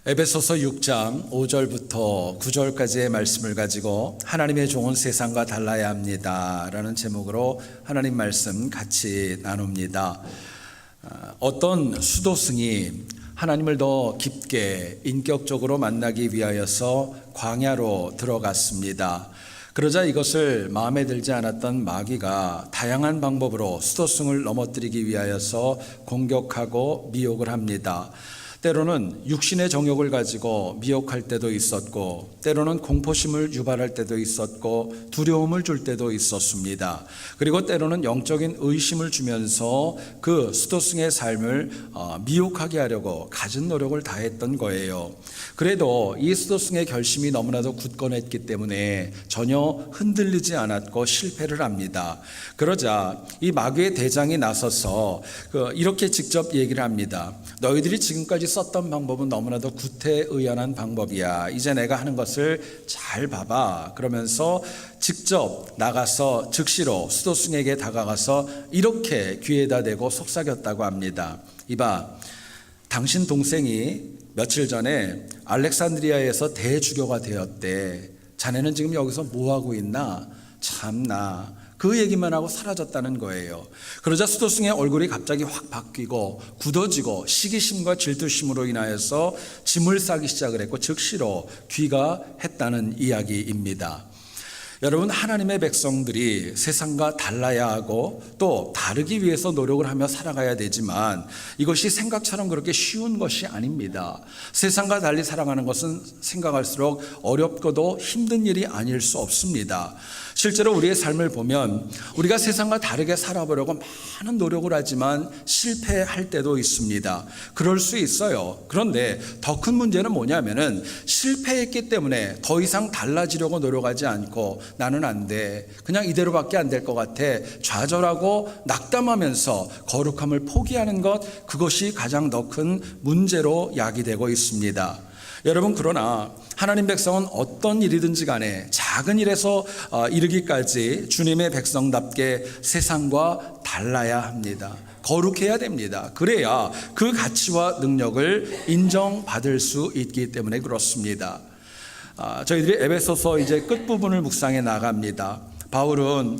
에베소서 6장 5절부터 9절까지의 말씀을 가지고 하나님의 종은 세상과 달라야 합니다 라는 제목으로 하나님 말씀 같이 나눕니다. 어떤 수도승이 하나님을 더 깊게 인격적으로 만나기 위하여서 광야로 들어갔습니다. 그러자 이것을 마음에 들지 않았던 마귀가 다양한 방법으로 수도승을 넘어뜨리기 위하여서 공격하고 미혹을 합니다. 때로는 육신의 정욕을 가지고 미혹할 때도 있었고, 때로는 공포심을 유발할 때도 있었고, 두려움을 줄 때도 있었습니다. 그리고 때로는 영적인 의심을 주면서 그 수도승의 삶을 미혹하게 하려고 갖은 노력을 다했던 거예요. 그래도 이 수도승의 결심이 너무나도 굳건했기 때문에 전혀 흔들리지 않았고 실패를 합니다. 그러자 이 마귀의 대장이 나서서 이렇게 직접 얘기를 합니다. 너희들이 지금까지 썼던 방법은 너무나도 구태의연한 방법이야. 이제 내가 하는 것을 잘 봐봐. 그러면서 직접 나가서 즉시로 수도승에게 다가가서 이렇게 귀에다 대고 속삭였다고 합니다. 이봐, 당신 동생이 며칠 전에 알렉산드리아에서 대주교가 되었대. 자네는 지금 여기서 뭐하고 있나? 참나. 그 얘기만 하고 사라졌다는 거예요. 그러자 수도승의 얼굴이 갑자기 확 바뀌고 굳어지고 시기심과 질투심으로 인하여서 짐을 싸기 시작을 했고 즉시로 귀가했다는 이야기입니다. 여러분, 하나님의 백성들이 세상과 달라야 하고 또 다르기 위해서 노력을 하며 살아가야 되지만 이것이 생각처럼 그렇게 쉬운 것이 아닙니다. 세상과 달리 살아가는 것은 생각할수록 어렵고도 힘든 일이 아닐 수 없습니다. 실제로 우리의 삶을 보면 우리가 세상과 다르게 살아보려고 많은 노력을 하지만 실패할 때도 있습니다. 그럴 수 있어요. 그런데 더 큰 문제는 뭐냐면은 실패했기 때문에 더 이상 달라지려고 노력하지 않고 나는 안 돼, 그냥 이대로밖에 안 될 것 같아 좌절하고 낙담하면서 거룩함을 포기하는 것, 그것이 가장 더 큰 문제로 야기되고 있습니다. 여러분, 그러나 하나님 백성은 어떤 일이든지 간에 작은 일에서 이르기까지 주님의 백성답게 세상과 달라야 합니다. 거룩해야 됩니다. 그래야 그 가치와 능력을 인정받을 수 있기 때문에 그렇습니다. 저희들이 에베소서 이제 끝부분을 묵상해 나갑니다. 바울은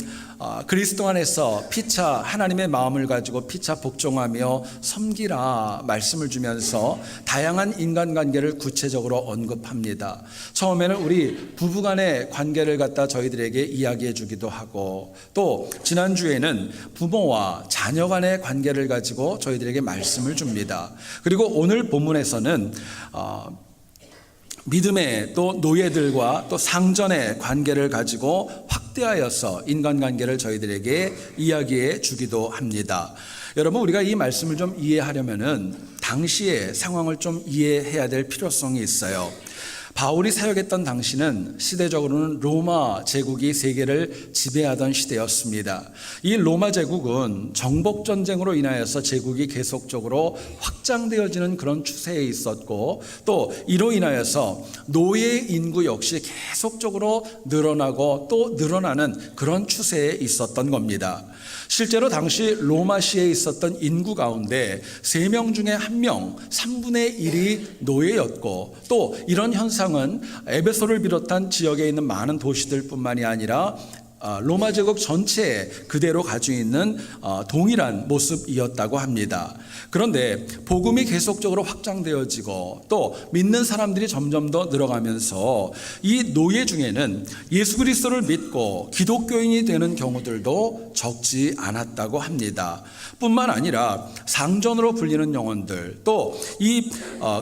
그리스도 안에서 피차 하나님의 마음을 가지고 피차 복종하며 섬기라 말씀을 주면서 다양한 인간관계를 구체적으로 언급합니다. 처음에는 우리 부부간의 관계를 갖다 저희들에게 이야기해 주기도 하고, 또 지난주에는 부모와 자녀 간의 관계를 가지고 저희들에게 말씀을 줍니다. 그리고 오늘 본문에서는 믿음의 또 노예들과 또 상전의 관계를 가지고 확대하여서 인간관계를 저희들에게 이야기해 주기도 합니다. 여러분, 우리가 이 말씀을 좀 이해하려면은 당시의 상황을 좀 이해해야 될 필요성이 있어요. 바울이 사역했던 당시는 시대적으로는 로마 제국이 세계를 지배하던 시대였습니다. 이 로마 제국은 정복전쟁으로 인하여서 제국이 계속적으로 확장되어지는 그런 추세에 있었고, 또 이로 인하여서 노예 인구 역시 계속적으로 늘어나고 또 늘어나는 그런 추세에 있었던 겁니다. 실제로 당시 로마시에 있었던 인구 가운데 3명 중에 1명, 3분의 1이 노예였고, 또 이런 현상은 에베소를 비롯한 지역에 있는 많은 도시들뿐만이 아니라 로마 제국 전체에 그대로 가지고 있는 동일한 모습이었다고 합니다. 그런데 복음이 계속적으로 확장되어지고 또 믿는 사람들이 점점 더 늘어가면서 이 노예 중에는 예수 그리스도를 믿고 기독교인이 되는 경우들도 적지 않았다고 합니다. 뿐만 아니라 상전으로 불리는 영혼들, 또 이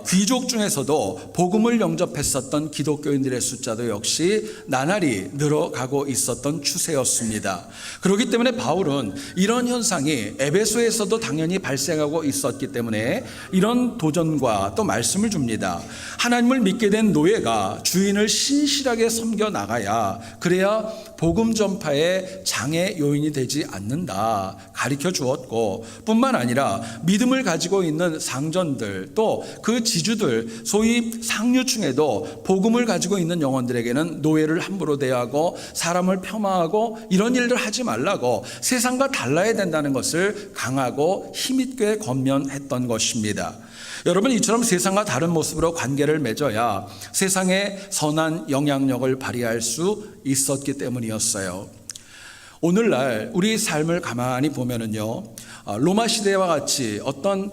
귀족 중에서도 복음을 영접했었던 기독교인들의 숫자도 역시 나날이 늘어가고 있었던 추세였습니다. 그렇기 때문에 바울은 이런 현상이 에베소에서도 당연히 발생하고 있었기 때문에 이런 도전과 또 말씀을 줍니다. 하나님을 믿게 된 노예가 주인을 신실하게 섬겨 나가야, 그래야 복음 전파의 장애 요인이 되지 않는다 가르쳐 주었고, 뿐만 아니라 믿음을 가지고 있는 상전들, 또 그 지주들, 소위 상류층에도 복음을 가지고 있는 영혼들에게는 노예를 함부로 대하고 사람을 폄하하고 방황하고 이런 일들 하지 말라고 세상과 달라야 된다는 것을 강하고 힘있게 권면했던 것입니다. 여러분, 이처럼 세상과 다른 모습으로 관계를 맺어야 세상에 선한 영향력을 발휘할 수 있었기 때문이었어요. 오늘날 우리 삶을 가만히 보면은요, 로마 시대와 같이 어떤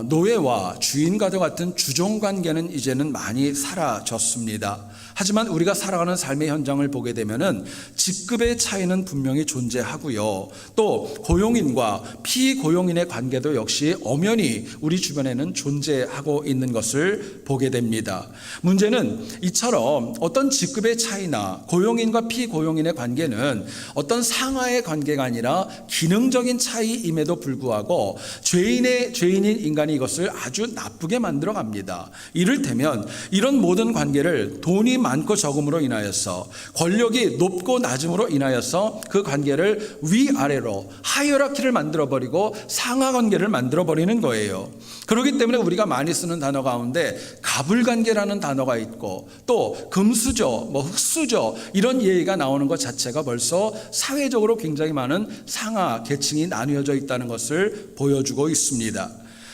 노예와 주인과도 같은 주종 관계는 이제는 많이 사라졌습니다. 하지만 우리가 살아가는 삶의 현장을 보게 되면은 직급의 차이는 분명히 존재하고요. 또 고용인과 피고용인의 관계도 역시 엄연히 우리 주변에는 존재하고 있는 것을 보게 됩니다. 문제는 이처럼 어떤 직급의 차이나 고용인과 피고용인의 관계는 어떤 상하의 관계가 아니라 기능적인 차이임에도 불구하고 죄인인 인간이 이것을 아주 나쁘게 만들어 갑니다. 이를테면 이런 모든 관계를 돈이 많고 적음으로 인하여서, 권력이 높고 낮음으로 인하여서 그 관계를 위아래로 하이어라키를 만들어버리고 상하 관계를 만들어버리는 거예요. 그렇기 때문에 우리가 많이 쓰는 단어 가운데 가불관계라는 단어가 있고, 또 금수저, 흙수저 이런 예의가 나오는 것 자체가 벌써 사회적으로 굉장히 많은 상하 계층이 나뉘어져 있다는 것을 보여주고 있습니다.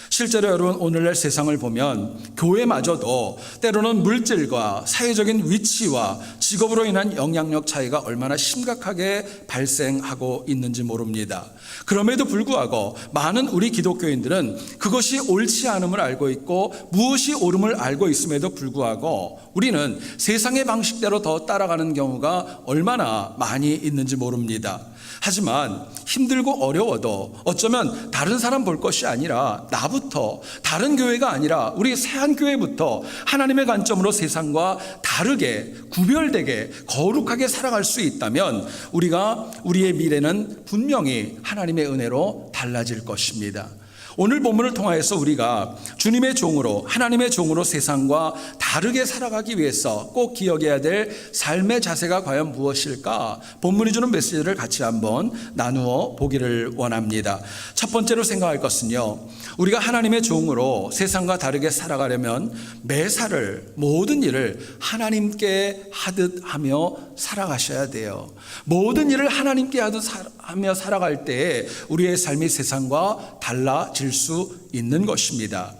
실제로 여러분, 오늘날 세상을 보면 교회마저도 때로는 물질과 사회적인 위치와 직업으로 인한 영향력 차이가 얼마나 심각하게 발생하고 있는지 모릅니다. 그럼에도 불구하고 많은 우리 기독교인들은 그것이 옳지 않음을 알고 있고 무엇이 옳음을 알고 있음에도 불구하고 우리는 세상의 방식대로 더 따라가는 경우가 얼마나 많이 있는지 모릅니다. 하지만 힘들고 어려워도 어쩌면 다른 사람 볼 것이 아니라 나부터, 다른 교회가 아니라 우리 새한교회부터 하나님의 관점으로 세상과 다르게, 구별되게, 거룩하게 살아갈 수 있다면 우리의 미래는 분명히 하나님의 은혜로 달라질 것입니다. 오늘 본문을 통하여서 우리가 주님의 종으로, 하나님의 종으로 세상과 다르게 살아가기 위해서 꼭 기억해야 될 삶의 자세가 과연 무엇일까? 본문이 주는 메시지를 같이 한번 나누어 보기를 원합니다. 첫 번째로 생각할 것은요, 우리가 하나님의 종으로 세상과 다르게 살아가려면 매사를, 모든 일을 하나님께 하듯 하며 살아가셔야 돼요. 모든 일을 하나님께 하며 살아갈 때에 우리의 삶이 세상과 달라질 수 있는 것입니다.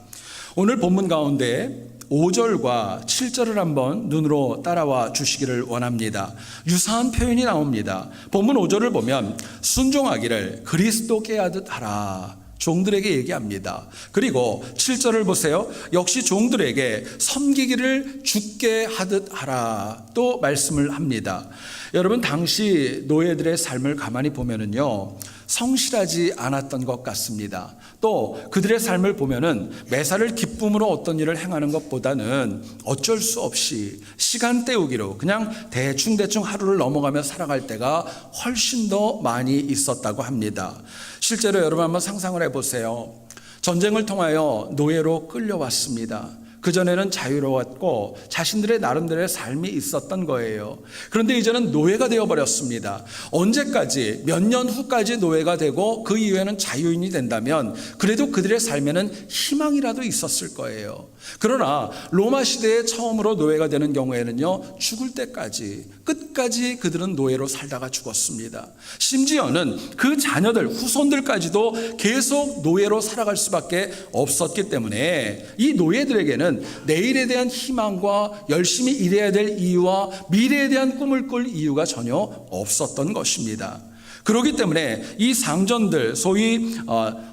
오늘 본문 가운데 5절과 7절을 한번 눈으로 따라와 주시기를 원합니다. 유사한 표현이 나옵니다. 본문 5절을 보면 순종하기를 그리스도께 하듯 하라, 종들에게 얘기합니다. 그리고 7절을 보세요. 역시 종들에게 섬기기를 주께 하듯 하라 또 말씀을 합니다. 여러분, 당시 노예들의 삶을 가만히 보면은요, 성실하지 않았던 것 같습니다. 또 그들의 삶을 보면은 매사를 기쁨으로 어떤 일을 행하는 것보다는 어쩔 수 없이 시간 때우기로 그냥 대충 하루를 넘어가며 살아갈 때가 훨씬 더 많이 있었다고 합니다. 실제로 여러분 한번 상상을 해보세요. 전쟁을 통하여 노예로 끌려왔습니다. 그전에는 자유로웠고 자신들의 나름대로의 삶이 있었던 거예요. 그런데 이제는 노예가 되어버렸습니다. 언제까지, 몇 년 후까지 노예가 되고 그 이후에는 자유인이 된다면 그래도 그들의 삶에는 희망이라도 있었을 거예요. 그러나 로마 시대에 처음으로 노예가 되는 경우에는요, 죽을 때까지, 끝까지 그들은 노예로 살다가 죽었습니다. 심지어는 그 자녀들, 후손들까지도 계속 노예로 살아갈 수밖에 없었기 때문에 이 노예들에게는 내일에 대한 희망과 열심히 일해야 될 이유와 미래에 대한 꿈을 꿀 이유가 전혀 없었던 것입니다. 그렇기 때문에 이 상전들, 소위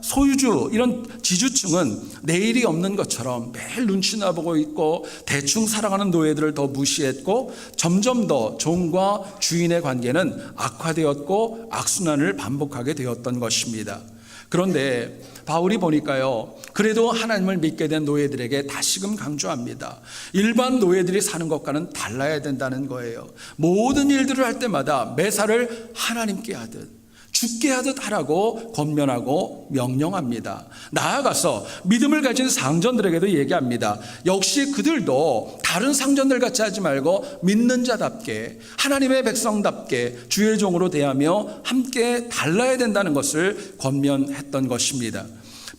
소유주, 이런 지주층은 내일이 없는 것처럼 매일 눈치나 보고 있고 대충 살아가는 노예들을 더 무시했고 점점 더 종과 주인의 관계는 악화되었고 악순환을 반복하게 되었던 것입니다. 그런데 바울이 보니까요, 그래도 하나님을 믿게 된 노예들에게 다시금 강조합니다. 일반 노예들이 사는 것과는 달라야 된다는 거예요. 모든 일들을 할 때마다 매사를 하나님께 하듯, 주께 하듯 하라고 권면하고 명령합니다. 나아가서 믿음을 가진 상전들에게도 얘기합니다. 역시 그들도 다른 상전들 같이 하지 말고 믿는 자답게, 하나님의 백성답게 주의 종으로 대하며 함께 달라야 된다는 것을 권면했던 것입니다.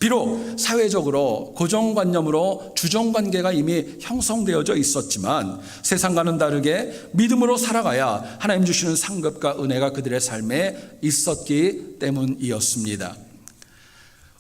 비록 사회적으로 고정관념으로 주정관계가 이미 형성되어져 있었지만 세상과는 다르게 믿음으로 살아가야 하나님 주시는 상급과 은혜가 그들의 삶에 있었기 때문이었습니다.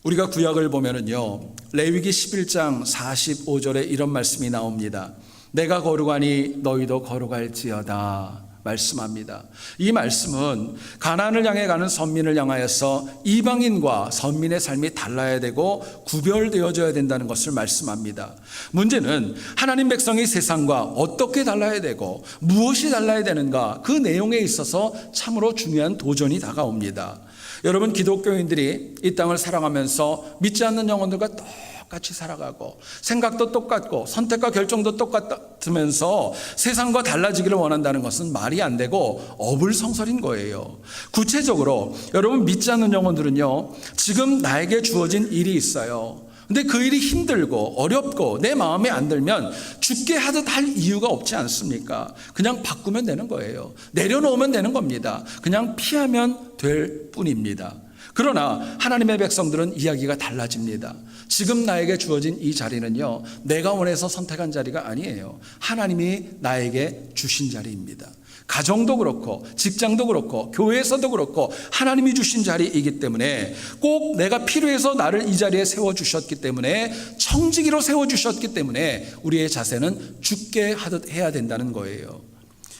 우리가 구약을 보면은요, 레위기 11장 45절에 이런 말씀이 나옵니다. 내가 거룩하니 너희도 거룩할지어다 말씀합니다. 이 말씀은 가나안을 향해 가는 선민을 향하여서 이방인과 선민의 삶이 달라야 되고 구별되어져야 된다는 것을 말씀합니다. 문제는 하나님 백성이 세상과 어떻게 달라야 되고 무엇이 달라야 되는가, 그 내용에 있어서 참으로 중요한 도전이 다가옵니다. 여러분, 기독교인들이 이 땅을 살아가면서 믿지 않는 영혼들과 똑같이 살아가고 생각도 똑같고 선택과 결정도 똑같으면서 세상과 달라지기를 원한다는 것은 말이 안 되고 어불성설인 거예요. 구체적으로 여러분, 믿지 않는 영혼들은요, 지금 나에게 주어진 일이 있어요. 근데 그 일이 힘들고 어렵고 내 마음에 안 들면 죽게 하듯 할 이유가 없지 않습니까? 그냥 바꾸면 되는 거예요. 내려놓으면 되는 겁니다. 그냥 피하면 될 뿐입니다. 그러나 하나님의 백성들은 이야기가 달라집니다. 지금 나에게 주어진 이 자리는요, 내가 원해서 선택한 자리가 아니에요. 하나님이 나에게 주신 자리입니다. 가정도 그렇고 직장도 그렇고 교회에서도 그렇고 하나님이 주신 자리이기 때문에, 꼭 내가 필요해서 나를 이 자리에 세워주셨기 때문에, 청지기로 세워주셨기 때문에 우리의 자세는 죽게 하듯 해야 된다는 거예요.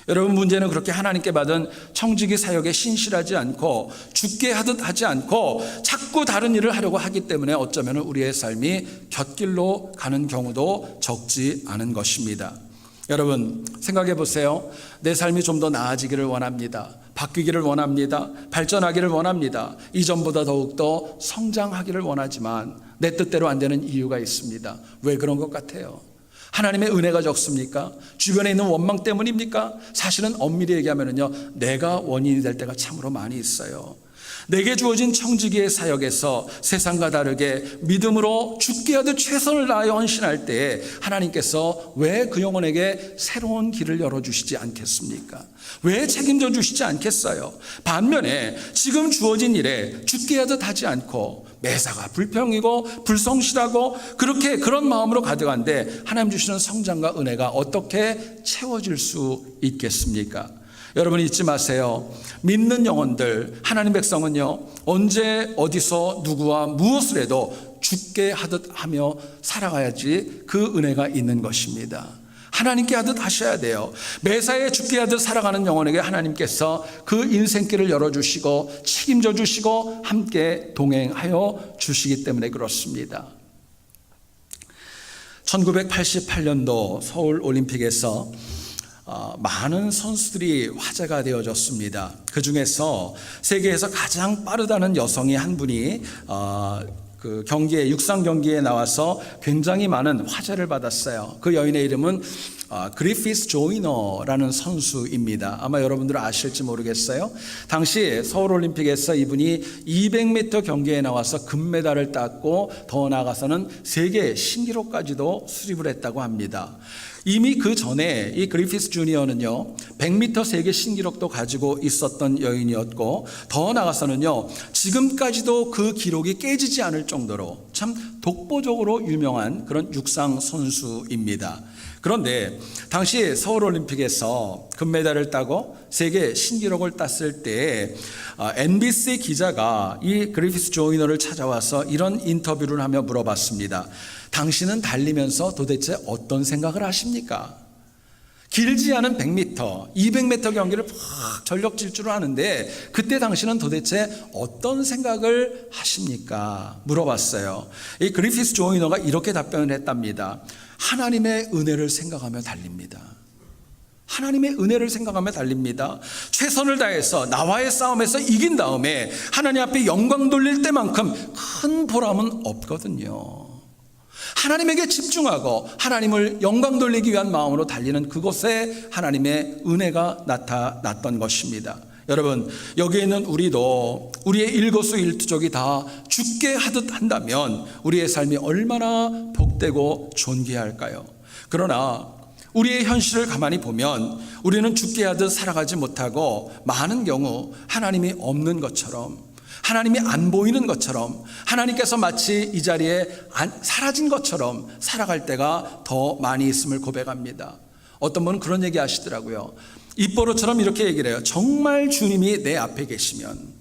여러분, 문제는 그렇게 하나님께 받은 청지기 사역에 신실하지 않고 죽게 하듯 하지 않고 자꾸 다른 일을 하려고 하기 때문에 어쩌면 우리의 삶이 곁길로 가는 경우도 적지 않은 것입니다. 여러분, 생각해 보세요. 내 삶이 좀 더 나아지기를 원합니다. 바뀌기를 원합니다. 발전하기를 원합니다. 이전보다 더욱더 성장하기를 원하지만 내 뜻대로 안 되는 이유가 있습니다. 왜 그런 것 같아요? 하나님의 은혜가 적습니까? 주변에 있는 원망 때문입니까? 사실은 엄밀히 얘기하면요, 내가 원인이 될 때가 참으로 많이 있어요. 내게 주어진 청지기의 사역에서 세상과 다르게 믿음으로 죽게 하듯 최선을 다하여 헌신할 때에 하나님께서 왜 그 영혼에게 새로운 길을 열어주시지 않겠습니까? 왜 책임져 주시지 않겠어요? 반면에 지금 주어진 일에 죽게 하듯 하지 않고 매사가 불평이고 불성실하고 그렇게 그런 마음으로 가득한데 하나님 주시는 성장과 은혜가 어떻게 채워질 수 있겠습니까? 여러분, 잊지 마세요. 믿는 영혼들, 하나님 백성은요, 언제 어디서 누구와 무엇을 해도 죽게 하듯 하며 살아가야지 그 은혜가 있는 것입니다. 하나님께 하듯 하셔야 돼요. 매사에 죽게 하듯 살아가는 영혼에게 하나님께서 그 인생길을 열어주시고 책임져 주시고 함께 동행하여 주시기 때문에 그렇습니다. 1988년도 서울올림픽에서 많은 선수들이 화제가 되어졌습니다. 그 중에서 세계에서 가장 빠르다는 여성이 한 분이 그 경기에, 육상 경기에 나와서 굉장히 많은 화제를 받았어요. 그 여인의 이름은 그리피스 조이너라는 선수입니다. 아마 여러분들 아실지 모르겠어요. 당시 서울올림픽에서 이분이 200m 경기에 나와서 금메달을 땄고 더 나아가서는 세계 신기록까지도 수립을 했다고 합니다. 이미 그 전에 이 그리피스 주니어는요, 100m 세계 신기록도 가지고 있었던 여인이었고, 더 나아가서는요, 지금까지도 그 기록이 깨지지 않을 정도로 참 독보적으로 유명한 그런 육상 선수입니다. 그런데 당시 서울올림픽에서 금메달을 따고 세계 신기록을 땄을 때 NBC 기자가 이 그리피스 조이너를 찾아와서 이런 인터뷰를 하며 물어봤습니다. 당신은 달리면서 도대체 어떤 생각을 하십니까? 길지 않은 100m, 200m 경기를 막 전력 질주를 하는데 그때 당신은 도대체 어떤 생각을 하십니까? 물어봤어요. 이 그리피스 조이너가 이렇게 답변을 했답니다. 하나님의 은혜를 생각하며 달립니다. 하나님의 은혜를 생각하며 달립니다. 최선을 다해서 나와의 싸움에서 이긴 다음에 하나님 앞에 영광 돌릴 때만큼 큰 보람은 없거든요. 하나님에게 집중하고 하나님을 영광 돌리기 위한 마음으로 달리는 그곳에 하나님의 은혜가 나타났던 것입니다. 여러분, 여기에 있는 우리도 우리의 일거수일투족이 다 죽게 하듯 한다면 우리의 삶이 얼마나 복되고 존귀할까요? 그러나 우리의 현실을 가만히 보면 우리는 죽게 하듯 살아가지 못하고 많은 경우 하나님이 없는 것처럼, 하나님이 안 보이는 것처럼, 하나님께서 마치 이 자리에 사라진 것처럼 살아갈 때가 더 많이 있음을 고백합니다. 어떤 분은 그런 얘기 하시더라고요. 입버릇처럼 이렇게 얘기를 해요. 정말 주님이 내 앞에 계시면,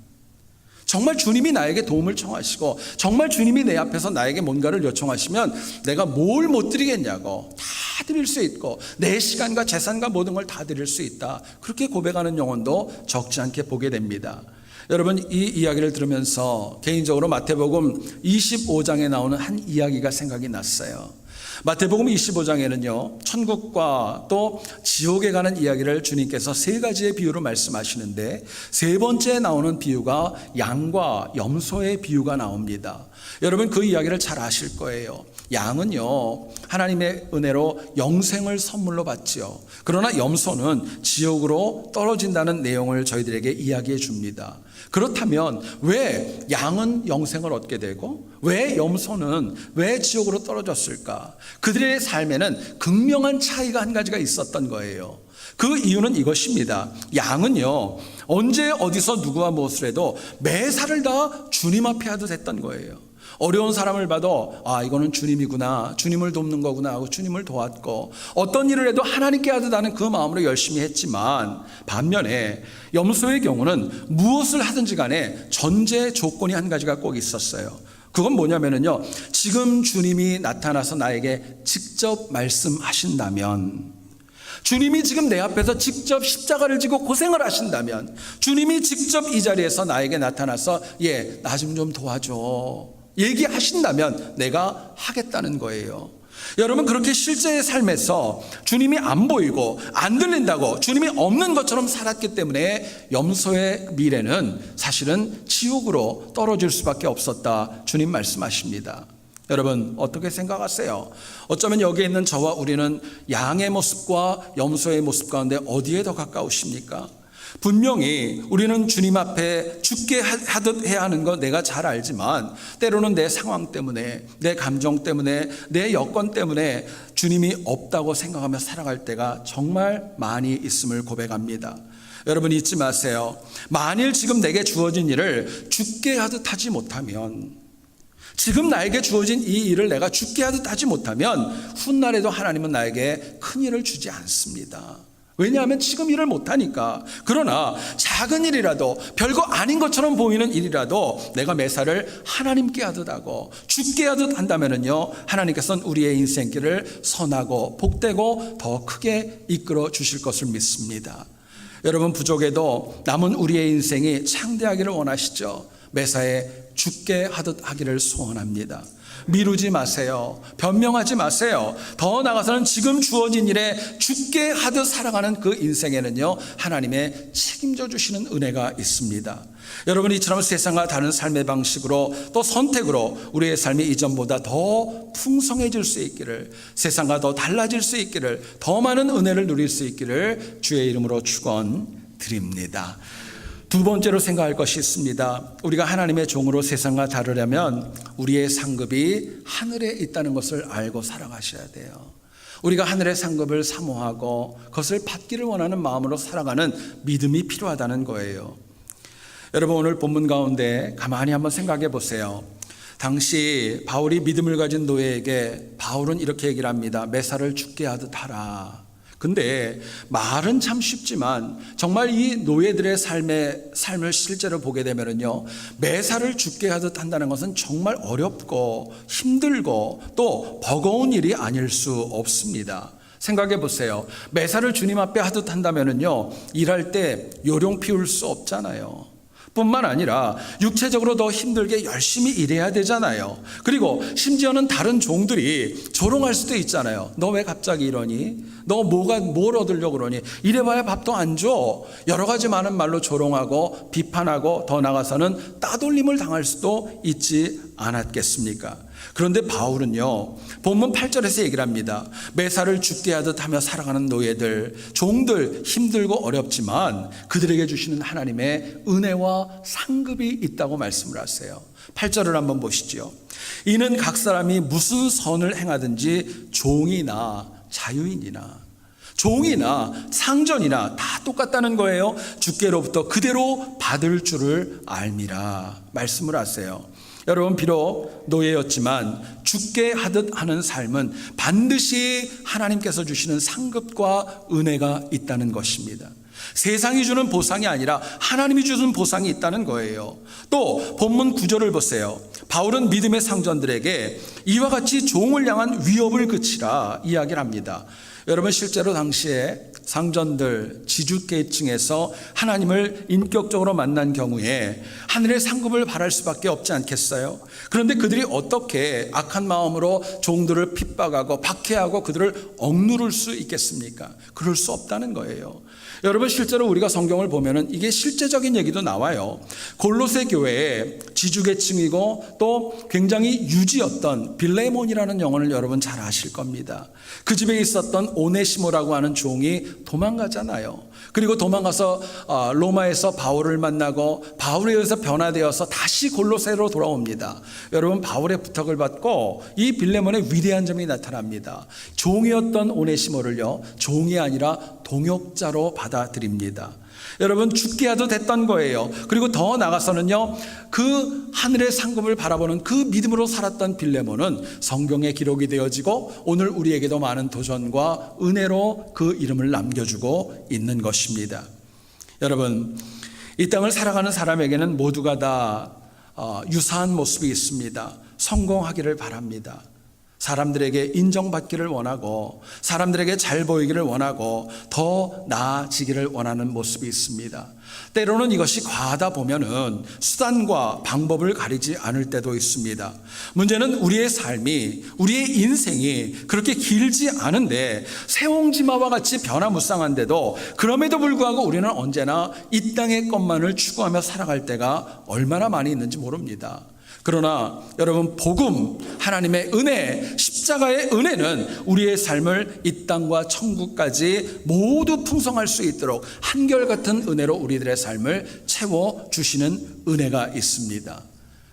정말 주님이 나에게 도움을 청하시고, 정말 주님이 내 앞에서 나에게 뭔가를 요청하시면 내가 뭘 못 드리겠냐고, 다 드릴 수 있고 내 시간과 재산과 모든 걸 다 드릴 수 있다. 그렇게 고백하는 영혼도 적지 않게 보게 됩니다. 여러분, 이 이야기를 들으면서 개인적으로 마태복음 25장에 나오는 한 이야기가 생각이 났어요. 마태복음 25장에는요, 천국과 또 지옥에 가는 이야기를 주님께서 세 가지의 비유로 말씀하시는데, 세 번째 나오는 비유가 양과 염소의 비유가 나옵니다. 여러분, 그 이야기를 잘 아실 거예요. 양은요, 하나님의 은혜로 영생을 선물로 받지요. 그러나 염소는 지옥으로 떨어진다는 내용을 저희들에게 이야기해 줍니다. 그렇다면 왜 양은 영생을 얻게 되고 왜 염소는 왜 지옥으로 떨어졌을까? 그들의 삶에는 극명한 차이가 한 가지가 있었던 거예요. 그 이유는 이것입니다. 양은요, 언제 어디서 누구와 무엇을 해도 매사를 다 주님 앞에 하듯 했던 거예요. 어려운 사람을 봐도 이거는 주님이구나, 주님을 돕는 거구나 하고 주님을 도왔고, 어떤 일을 해도 하나님께 하듯 하는 그 마음으로 열심히 했지만, 반면에 염소의 경우는 무엇을 하든지 간에 전제 조건이 한 가지가 꼭 있었어요. 그건 뭐냐면요, 지금 주님이 나타나서 나에게 직접 말씀하신다면, 주님이 지금 내 앞에서 직접 십자가를 지고 고생을 하신다면, 주님이 직접 이 자리에서 나에게 나타나서 나 좀 도와줘 얘기하신다면 내가 하겠다는 거예요. 여러분, 그렇게 실제의 삶에서 주님이 안 보이고 안 들린다고 주님이 없는 것처럼 살았기 때문에 염소의 미래는 사실은 지옥으로 떨어질 수밖에 없었다, 주님 말씀하십니다. 여러분, 어떻게 생각하세요? 어쩌면 여기에 있는 저와 우리는 양의 모습과 염소의 모습 가운데 어디에 더 가까우십니까? 분명히 우리는 주님 앞에 죽게 하듯 해야 하는 거 내가 잘 알지만, 때로는 내 상황 때문에, 내 감정 때문에, 내 여건 때문에 주님이 없다고 생각하며 살아갈 때가 정말 많이 있음을 고백합니다. 여러분, 잊지 마세요. 만일 지금 내게 주어진 일을 죽게 하듯 하지 못하면, 지금 나에게 주어진 이 일을 내가 죽게 하듯 하지 못하면 훗날에도 하나님은 나에게 큰 일을 주지 않습니다. 왜냐하면 지금 일을 못하니까. 그러나 작은 일이라도, 별거 아닌 것처럼 보이는 일이라도 내가 매사를 하나님께 하듯 하고 죽게 하듯 한다면요, 하나님께서는 우리의 인생길을 선하고 복되고 더 크게 이끌어 주실 것을 믿습니다. 여러분, 부족해도 남은 우리의 인생이 창대하기를 원하시죠? 매사에 죽게 하듯 하기를 소원합니다. 미루지 마세요. 변명하지 마세요. 더 나아가서는 지금 주어진 일에 죽게 하듯 살아가는 그 인생에는요, 하나님의 책임져 주시는 은혜가 있습니다. 여러분, 이처럼 세상과 다른 삶의 방식으로 또 선택으로 우리의 삶이 이전보다 더 풍성해질 수 있기를, 세상과 더 달라질 수 있기를, 더 많은 은혜를 누릴 수 있기를 주의 이름으로 축원드립니다. 두 번째로 생각할 것이 있습니다. 우리가 하나님의 종으로 세상과 다르려면 우리의 상급이 하늘에 있다는 것을 알고 살아가셔야 돼요. 우리가 하늘의 상급을 사모하고 그것을 받기를 원하는 마음으로 살아가는 믿음이 필요하다는 거예요. 여러분, 오늘 본문 가운데 가만히 한번 생각해 보세요. 당시 바울이 믿음을 가진 노예에게 바울은 이렇게 얘기를 합니다. 매사를 죽게 하듯 하라. 근데 말은 참 쉽지만 정말 이 노예들의 삶을 실제로 보게 되면요, 매사를 죽게 하듯 한다는 것은 정말 어렵고 힘들고 또 버거운 일이 아닐 수 없습니다. 생각해 보세요. 매사를 주님 앞에 하듯 한다면요, 일할 때 요령 피울 수 없잖아요. 뿐만 아니라 육체적으로 더 힘들게 열심히 일해야 되잖아요. 그리고 심지어는 다른 종들이 조롱할 수도 있잖아요. 너 왜 갑자기 이러니? 너 뭘 얻으려고 그러니? 이래봐야 밥도 안 줘. 여러 가지 많은 말로 조롱하고 비판하고 더 나아가서는 따돌림을 당할 수도 있지 않았겠습니까? 그런데 바울은요, 본문 8절에서 얘기를 합니다. 매사를 죽게 하듯 하며 살아가는 노예들, 종들, 힘들고 어렵지만 그들에게 주시는 하나님의 은혜와 상급이 있다고 말씀을 하세요. 8절을 한번 보시죠. 이는 각 사람이 무슨 선을 행하든지 종이나 자유인이나, 종이나 상전이나 다 똑같다는 거예요. 주께로부터 그대로 받을 줄을 알미라 말씀을 하세요. 여러분, 비록 노예였지만 주께 하듯 하는 삶은 반드시 하나님께서 주시는 상급과 은혜가 있다는 것입니다. 세상이 주는 보상이 아니라 하나님이 주는 보상이 있다는 거예요. 또 본문 9절을 보세요. 바울은 믿음의 상전들에게 이와 같이 종을 향한 위협을 그치라 이야기를 합니다. 여러분, 실제로 당시에 상전들 지주계층에서 하나님을 인격적으로 만난 경우에 하늘의 상급을 바랄 수밖에 없지 않겠어요? 그런데 그들이 어떻게 악한 마음으로 종들을 핍박하고 박해하고 그들을 억누를 수 있겠습니까? 그럴 수 없다는 거예요. 여러분, 실제로 우리가 성경을 보면은 이게 실제적인 얘기도 나와요. 골로새 교회에 지주계층이고 또 굉장히 유지였던 빌레몬이라는 영혼을 여러분 잘 아실 겁니다. 그 집에 있었던 오네시모라고 하는 종이 도망가잖아요. 그리고 도망가서 로마에서 바울을 만나고 바울에 의해서 변화되어서 다시 골로새로 돌아옵니다. 여러분, 바울의 부탁을 받고 이 빌레몬의 위대한 점이 나타납니다. 종이었던 오네시모를요, 종이 아니라 동역자로 받아들입니다. 여러분, 죽게 하도 됐던 거예요. 그리고 더 나아가서는요, 그 하늘의 상급을 바라보는 그 믿음으로 살았던 빌레몬은 성경에 기록이 되어지고 오늘 우리에게도 많은 도전과 은혜로 그 이름을 남겨주고 있는 것입니다. 여러분, 이 땅을 살아가는 사람에게는 모두가 다 유사한 모습이 있습니다. 성공하기를 바랍니다. 사람들에게 인정받기를 원하고 사람들에게 잘 보이기를 원하고 더 나아지기를 원하는 모습이 있습니다. 때로는 이것이 과하다 보면은 수단과 방법을 가리지 않을 때도 있습니다. 문제는 우리의 삶이, 우리의 인생이 그렇게 길지 않은데 새옹지마와 같이 변화무쌍한데도 그럼에도 불구하고 우리는 언제나 이 땅의 것만을 추구하며 살아갈 때가 얼마나 많이 있는지 모릅니다. 그러나 여러분, 복음, 하나님의 은혜, 십자가의 은혜는 우리의 삶을 이 땅과 천국까지 모두 풍성할 수 있도록 한결같은 은혜로 우리들의 삶을 채워주시는 은혜가 있습니다.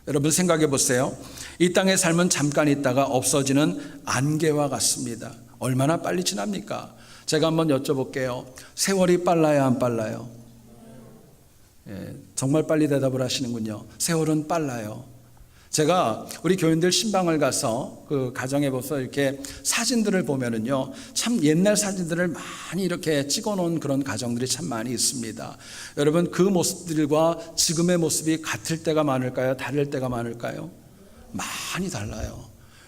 여러분, 생각해 보세요. 이 땅의 삶은 잠깐 있다가 없어지는 안개와 같습니다. 얼마나 빨리 지납니까? 제가 한번 여쭤볼게요. 세월이 빨라요, 안 빨라요? 정말 빨리 대답을 하시는군요. 세월은 빨라요. 제가 우리 교인들 신방을 가서 그 가정에 보서 이렇게 사진들을 보면은요, 참 옛날 사진들을 많이 이렇게 찍어 놓은 그런 가정들이 참 많이 있습니다. 여러분, 그 모습들과 지금의 모습이 같을 때가 많을까요? 다를 때가 많을까요? 많이 달라요.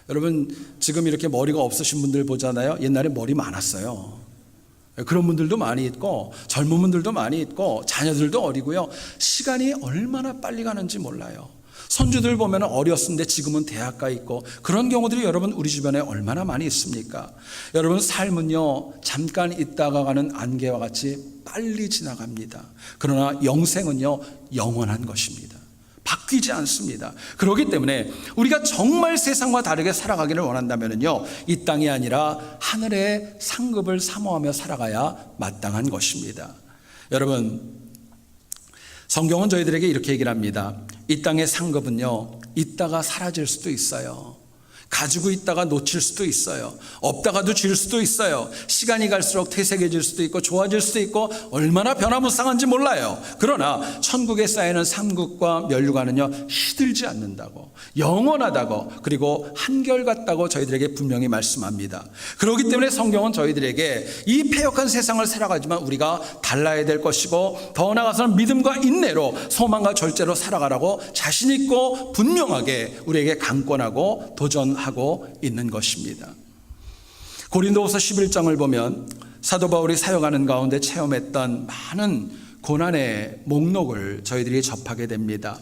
여러분, 지금 이렇게 머리가 없으신 분들 보잖아요. 옛날에 머리 많았어요. 그런 분들도 많이 있고 젊은 분들도 많이 있고 자녀들도 어리고요. 시간이 얼마나 빨리 가는지 몰라요. 손주들 보면 어렸는데 지금은 대학 가 있고 그런 경우들이 여러분 우리 주변에 얼마나 많이 있습니까? 여러분, 삶은요, 잠깐 있다가 가는 안개와 같이 빨리 지나갑니다. 그러나 영생은요, 영원한 것입니다. 바뀌지 않습니다. 그렇기 때문에 우리가 정말 세상과 다르게 살아가기를 원한다면요, 이 땅이 아니라 하늘의 상급을 사모하며 살아가야 마땅한 것입니다. 여러분, 성경은 저희들에게 이렇게 얘기를 합니다. 이 땅의 상급은요, 있다가 사라질 수도 있어요. 가지고 있다가 놓칠 수도 있어요. 없다가도 질 수도 있어요. 시간이 갈수록 퇴색해질 수도 있고 좋아질 수도 있고 얼마나 변화무쌍한지 몰라요. 그러나 천국에 쌓이는 상급과 면류관은요, 시들지 않는다고, 영원하다고, 그리고 한결같다고 저희들에게 분명히 말씀합니다. 그렇기 때문에 성경은 저희들에게 이 패역한 세상을 살아가지만 우리가 달라야 될 것이고 더 나아가서는 믿음과 인내로 소망과 절제로 살아가라고 자신 있고 분명하게 우리에게 강권하고 도전하고 있는 것입니다. 고린도후서 11장을 보면 사도 바울이 사역하는 가운데 체험했던 많은 고난의 목록을 저희들이 접하게 됩니다.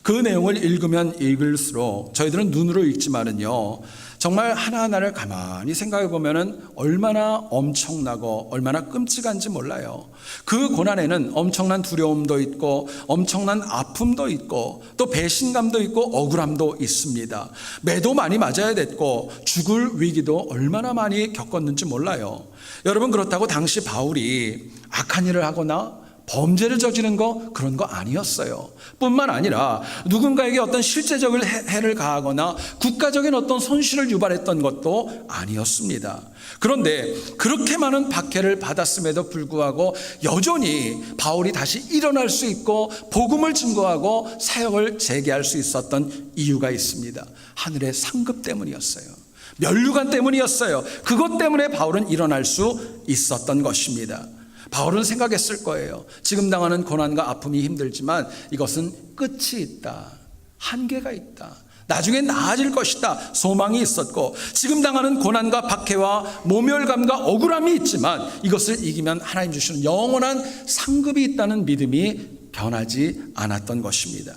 그 내용을 읽으면 읽을수록 저희들은 눈으로 읽지만은요, 정말 하나하나를 가만히 생각해 보면은 얼마나 엄청나고 얼마나 끔찍한지 몰라요. 그 고난에는 엄청난 두려움도 있고 엄청난 아픔도 있고 또 배신감도 있고 억울함도 있습니다. 매도 많이 맞아야 됐고 죽을 위기도 얼마나 많이 겪었는지 몰라요. 여러분, 그렇다고 당시 바울이 악한 일을 하거나 범죄를 저지른 거 그런 거 아니었어요. 뿐만 아니라 누군가에게 어떤 실제적인 해를 가하거나 국가적인 어떤 손실을 유발했던 것도 아니었습니다. 그런데 그렇게 많은 박해를 받았음에도 불구하고 여전히 바울이 다시 일어날 수 있고 복음을 증거하고 사역을 재개할 수 있었던 이유가 있습니다. 하늘의 상급 때문이었어요. 면류관 때문이었어요. 그것 때문에 바울은 일어날 수 있었던 것입니다. 바울은 생각했을 거예요. 지금 당하는 고난과 아픔이 힘들지만 이것은 끝이 있다. 한계가 있다. 나중에 나아질 것이다. 소망이 있었고, 지금 당하는 고난과 박해와 모멸감과 억울함이 있지만 이것을 이기면 하나님 주시는 영원한 상급이 있다는 믿음이 변하지 않았던 것입니다.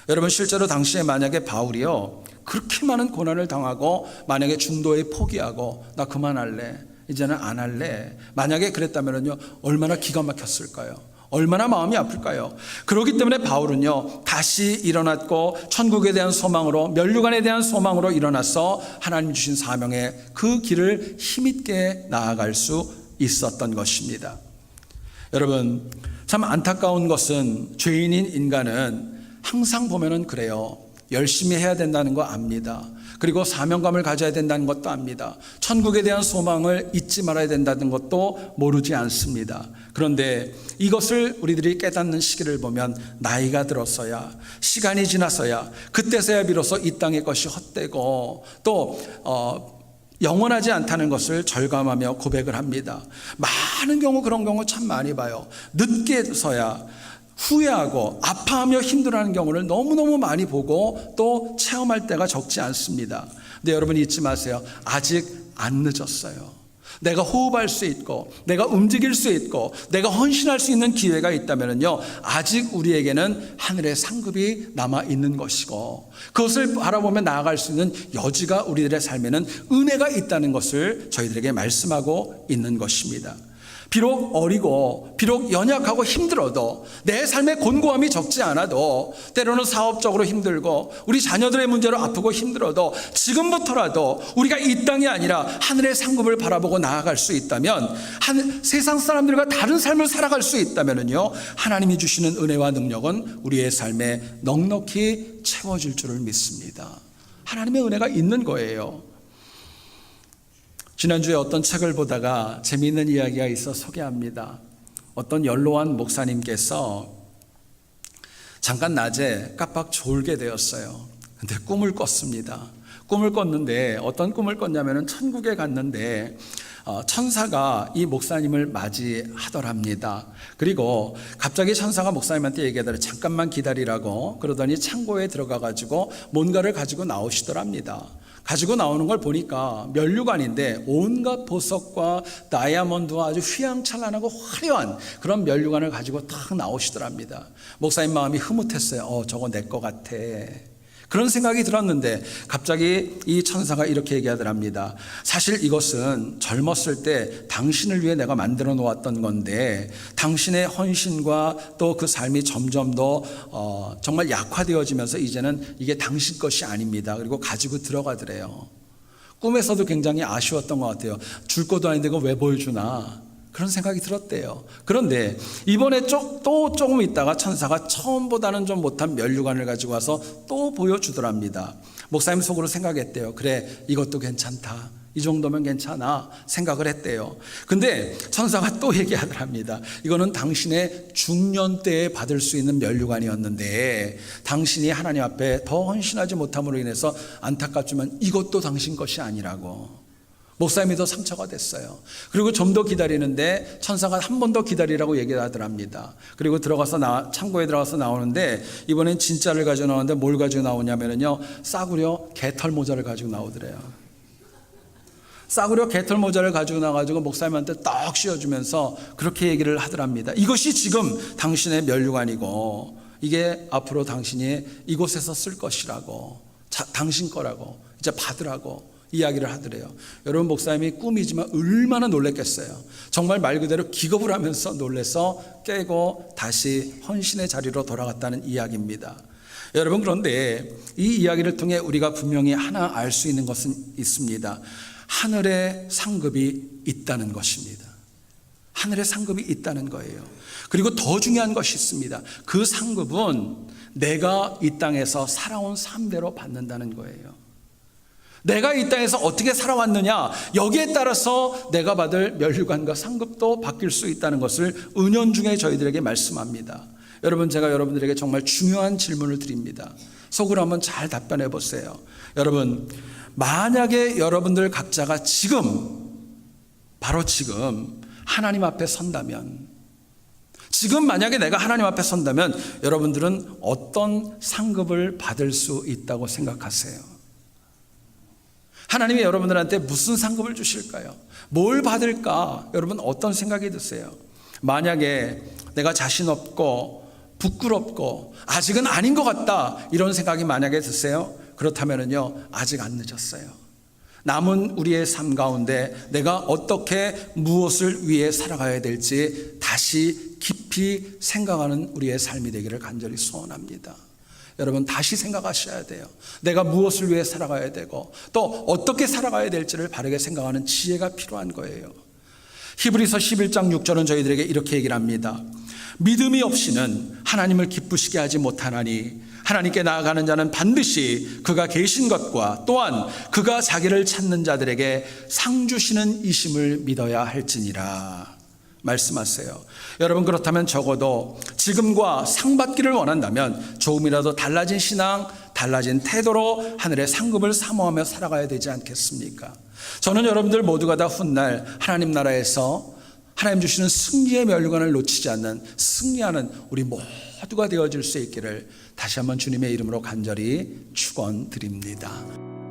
여러분, 실제로 당시에 만약에 바울이요 그렇게 많은 고난을 당하고 만약에 중도에 포기하고 나 그만할래, 이제는 안 할래, 만약에 그랬다면요 얼마나 기가 막혔을까요? 얼마나 마음이 아플까요? 그렇기 때문에 바울은요 다시 일어났고 천국에 대한 소망으로, 면류관에 대한 소망으로 일어나서 하나님 주신 사명의 그 길을 힘있게 나아갈 수 있었던 것입니다. 여러분, 참 안타까운 것은 죄인인 인간은 항상 보면은 그래요. 열심히 해야 된다는 거 압니다. 그리고 사명감을 가져야 된다는 것도 압니다. 천국에 대한 소망을 잊지 말아야 된다는 것도 모르지 않습니다. 그런데 이것을 우리들이 깨닫는 시기를 보면 나이가 들어서야, 시간이 지나서야, 그때서야 비로소 이 땅의 것이 헛되고 또 영원하지 않다는 것을 절감하며 고백을 합니다. 많은 경우 그런 경우 참 많이 봐요. 늦게서야 후회하고 아파하며 힘들어하는 경우를 너무너무 많이 보고 또 체험할 때가 적지 않습니다. 근데 여러분 잊지 마세요. 아직 안 늦었어요. 내가 호흡할 수 있고 내가 움직일 수 있고 내가 헌신할 수 있는 기회가 있다면요 아직 우리에게는 하늘의 상급이 남아있는 것이고 그것을 바라보며 나아갈 수 있는 여지가 우리들의 삶에는 은혜가 있다는 것을 저희들에게 말씀하고 있는 것입니다. 비록 어리고 비록 연약하고 힘들어도 내 삶의 곤고함이 적지 않아도 때로는 사업적으로 힘들고 우리 자녀들의 문제로 아프고 힘들어도 지금부터라도 우리가 이 땅이 아니라 하늘의 상급을 바라보고 나아갈 수 있다면, 세상 사람들과 다른 삶을 살아갈 수 있다면요 하나님이 주시는 은혜와 능력은 우리의 삶에 넉넉히 채워질 줄을 믿습니다. 하나님의 은혜가 있는 거예요. 지난주에 어떤 책을 보다가 재미있는 이야기가 있어 소개합니다. 어떤 연로한 목사님께서 잠깐 낮에 깜빡 졸게 되었어요. 근데 꿈을 꿨습니다. 꿈을 꿨는데 어떤 꿈을 꿨냐면 천국에 갔는데 천사가 이 목사님을 맞이하더랍니다. 그리고 갑자기 천사가 목사님한테 얘기하더라. 잠깐만 기다리라고. 그러더니 창고에 들어가 가지고 뭔가를 가지고 나오시더랍니다. 가지고 나오는 걸 보니까 면류관인데 온갖 보석과 다이아몬드와 아주 휘황찬란하고 화려한 그런 면류관을 가지고 딱 나오시더랍니다. 목사님 마음이 흐뭇했어요. 저거 내 거 같아. 그런 생각이 들었는데 갑자기 이 천사가 이렇게 얘기하더랍니다. 사실 이것은 젊었을 때 당신을 위해 내가 만들어 놓았던 건데 당신의 헌신과 또 그 삶이 점점 더 정말 약화되어지면서 이제는 이게 당신 것이 아닙니다. 그리고 가지고 들어가더래요. 꿈에서도 굉장히 아쉬웠던 것 같아요. 줄 것도 아닌데 그거 왜 보여주나, 그런 생각이 들었대요. 그런데 이번에 또 조금 있다가 천사가 처음보다는 좀 못한 면류관을 가지고 와서 또 보여주더랍니다. 목사님 속으로 생각했대요. 그래, 이것도 괜찮다. 이 정도면 괜찮아 생각을 했대요. 근데 천사가 또 얘기하더랍니다. 이거는 당신의 중년 때에 받을 수 있는 면류관이었는데 당신이 하나님 앞에 더 헌신하지 못함으로 인해서 안타깝지만 이것도 당신 것이 아니라고. 목사님이 더 상처가 됐어요. 그리고 좀 더 기다리는데 천사가 한 번 더 기다리라고 얘기하더랍니다. 그리고 창고에 들어가서 나오는데 이번엔 진짜를 가지고 나오는데 뭘 가지고 나오냐면요 싸구려 개털 모자를 가지고 나오더래요. 싸구려 개털 모자를 가지고 나가지고 목사님한테 떡 씌워주면서 그렇게 얘기를 하더랍니다. 이것이 지금 당신의 면류관이고 이게 앞으로 당신이 이곳에서 쓸 것이라고, 당신 거라고, 이제 받으라고 이야기를 하더래요. 여러분, 목사님이 꿈이지만 얼마나 놀랬겠어요. 정말 말 그대로 기겁을 하면서 놀래서 깨고 다시 헌신의 자리로 돌아갔다는 이야기입니다. 여러분, 그런데 이 이야기를 통해 우리가 분명히 하나 알 수 있는 것은 있습니다. 하늘의 상급이 있다는 것입니다. 하늘의 상급이 있다는 거예요. 그리고 더 중요한 것이 있습니다. 그 상급은 내가 이 땅에서 살아온 삶대로 받는다는 거예요. 내가 이 땅에서 어떻게 살아왔느냐, 여기에 따라서 내가 받을 면류관과 상급도 바뀔 수 있다는 것을 은연중에 저희들에게 말씀합니다. 여러분, 제가 여러분들에게 정말 중요한 질문을 드립니다. 속으로 한번 잘 답변해 보세요. 여러분, 만약에 여러분들 각자가 지금, 바로 지금 하나님 앞에 선다면, 지금 만약에 내가 하나님 앞에 선다면 여러분들은 어떤 상급을 받을 수 있다고 생각하세요? 하나님이 여러분들한테 무슨 상급을 주실까요? 뭘 받을까? 여러분 어떤 생각이 드세요? 만약에 내가 자신 없고 부끄럽고 아직은 아닌 것 같다, 이런 생각이 만약에 드세요? 그렇다면요, 아직 안 늦었어요. 남은 우리의 삶 가운데 내가 어떻게 무엇을 위해 살아가야 될지 다시 깊이 생각하는 우리의 삶이 되기를 간절히 소원합니다. 여러분, 다시 생각하셔야 돼요. 내가 무엇을 위해 살아가야 되고 또 어떻게 살아가야 될지를 바르게 생각하는 지혜가 필요한 거예요. 히브리서 11장 6절은 저희들에게 이렇게 얘기를 합니다. 믿음이 없이는 하나님을 기쁘시게 하지 못하나니 하나님께 나아가는 자는 반드시 그가 계신 것과 또한 그가 자기를 찾는 자들에게 상 주시는 이심을 믿어야 할지니라 말씀하세요. 여러분, 그렇다면 적어도 지금과 상 받기를 원한다면 조금이라도 달라진 신앙, 달라진 태도로 하늘의 상급을 사모하며 살아가야 되지 않겠습니까? 저는 여러분들 모두가 다 훗날 하나님 나라에서 하나님 주시는 승리의 면류관을 놓치지 않는 승리하는 우리 모두가 되어질 수 있기를 다시 한번 주님의 이름으로 간절히 축원드립니다.